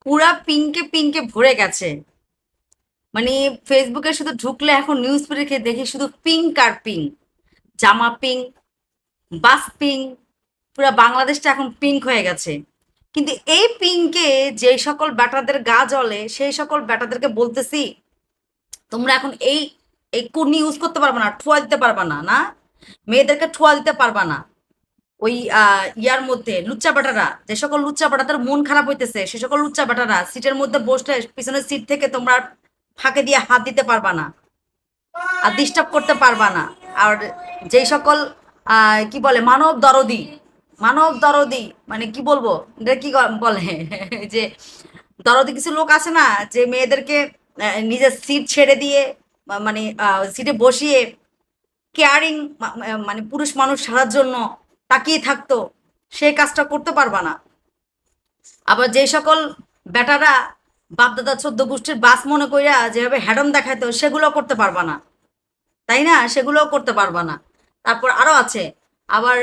পুরা পিঙ্কে পিঙ্কে ভরে গেছে। মানে ফেসবুকে শুধু ঢুকলে এখন নিউজ পেপারে দেখি শুধু পিঙ্ক আর পিঙ্ক। জামা পিঙ্ক, বাস পিঙ্ক, পুরা বাংলাদেশটা এখন পিঙ্ক হয়ে গেছে। কিন্তু এই পিঙ্কে যে সকল ব্যাটাদের গা জ্বলে সেই সকল ব্যাটাদেরকে বলতেছি, তোমরা এখন এই এই কুর্নি ইউজ করতে পারবে না, ঠুয়া দিতে পারবা না, না মেয়েদেরকে ঠুয়া দিতে পারবা না। ওই ইয়ার মধ্যে লুচ্চা বেটারা, যে সকল লুচ্চা বেটাদের মন খারাপ হইতেছে সে সকল লুচ্চা বেটারা সিটের মধ্যে বসলে পিছনের সিট থেকে তোমরা ফাঁকে দিয়ে হাত দিতে পারবা না আর ডিস্টার্ব করতে পারবা না। আর যেই সকল কি বলে মানব দরদি, মানব দরদি মানে কি বলবো, এটা কি বলে যে দরদি কিছু লোক আছে না, যে মেয়েদেরকে নিজের সিট ছেড়ে দিয়ে মানে সিটে বসিয়ে কেয়ারিং, মানে পুরুষ মানুষ সারার জন্য তাকিয়ে থাকতো, সেই কাজটা করতে পারবা না। আবার যে সকল বেটারা বাপদাদা চোদ্দ গোষ্ঠীর বাস মনে কইরা যেভাবে হ্যাডম দেখাইতো সেগুলো করতে পারবা না, তাই না? সেগুলোও করতে পারবা না। তারপর আরো আছে আবার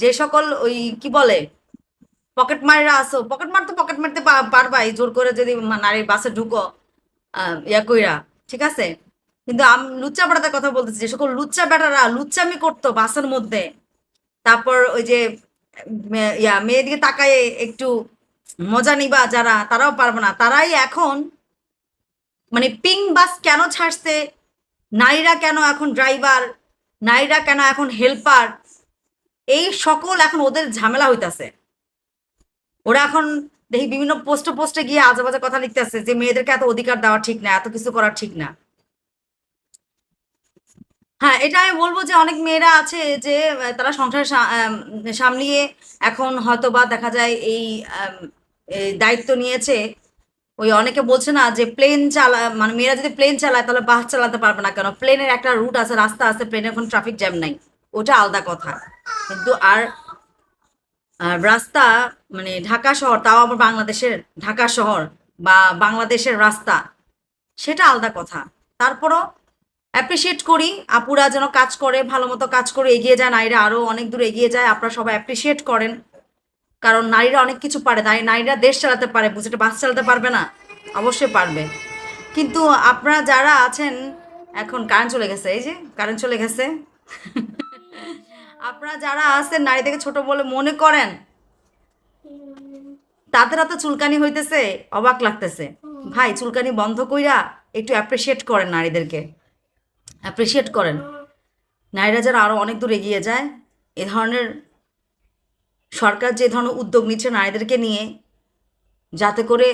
যে সকল ওই কি বলে পকেট মারেরা আসো, পকেট মারতে পকেট মারতে পারবাই জোর করে যদি নারীর বাসে ঢুকো ইয়া কইরা, ঠিক আছে। কিন্তু আমি লুচ্চা বেটাদের কথা বলতেছি, যে সকল লুচ্চা বেটারা লুচ্চামি করতো বাসের মধ্যে, তারপর ওই যে মেয়েদিকে তাকায় একটু মজা নিবা যারা, তারাও পারবে না। তারাই এখন মানে পিঙ্ক বাস কেন ছাড়ছে, নারীরা কেন এখন ড্রাইভার, নারীরা কেন এখন হেল্পার, এই সকল এখন ওদের ঝামেলা হইতাছে। ওরা এখন দেখি বিভিন্ন পোস্টে পোস্টে গিয়ে আজে বাজে কথা লিখতেছে যে মেয়েদেরকে এত অধিকার দেওয়া ঠিক না, এত কিছু করা ঠিক না। হ্যাঁ, এটা আমি বলবো যে অনেক মেয়েরা আছে যে তারা সংসার সামলিয়ে এখন হয়তো বা দেখা যায় এই দায়িত্ব নিয়েছে। ওই অনেকে বলছে না যে প্লেন চালা, মানে মেয়েরা যদি প্লেন চালায় তাহলে বাস চালাতে পারবে না কেন? প্লেনের একটা রুট আছে, রাস্তা আছে, প্লেনে এখন ট্রাফিক জ্যাম নাই, ওটা আলাদা কথা। কিন্তু আর রাস্তা, মানে ঢাকা শহর, তাও আবার বাংলাদেশের ঢাকা শহর বা বাংলাদেশের রাস্তা, সেটা আলাদা কথা। তারপরও অ্যাপ্রিসিয়েট করি আপুরা যেন কাজ করে, ভালো মতো কাজ করে এগিয়ে যায়, নারীরা আরো অনেক দূর এগিয়ে যায়, আপনারা সবাই অ্যাপ্রিসিয়েট করেন। কারণ নারীরা অনেক কিছু পারে, নারীরা দেশ চালাতে পারে, বুঝে বাস চালাতে পারবে না? অবশ্যই পারবে। কিন্তু আপনারা যারা আছেন, এখন কারেন্ট চলে গেছে, এই যে কারেন্ট চলে গেছে। আপনারা যারা আছেন নারীদেরকে ছোট বলে মনে করেন, তাদের এত চুলকানি হইতেছে, অবাক লাগতেছে। ভাই চুলকানি বন্ধ কইরা একটু অ্যাপ্রিসিয়েট করেন নারীদেরকে, অ্যাপ্রিসিয়েট করেন। নারীরা যারা আরো অনেক দূর এগিয়ে যায়, এ ধরনের সরকার যে ধরনের উদ্যোগ নিচ্ছে নারীদেরকে নিয়ে, যাতে করে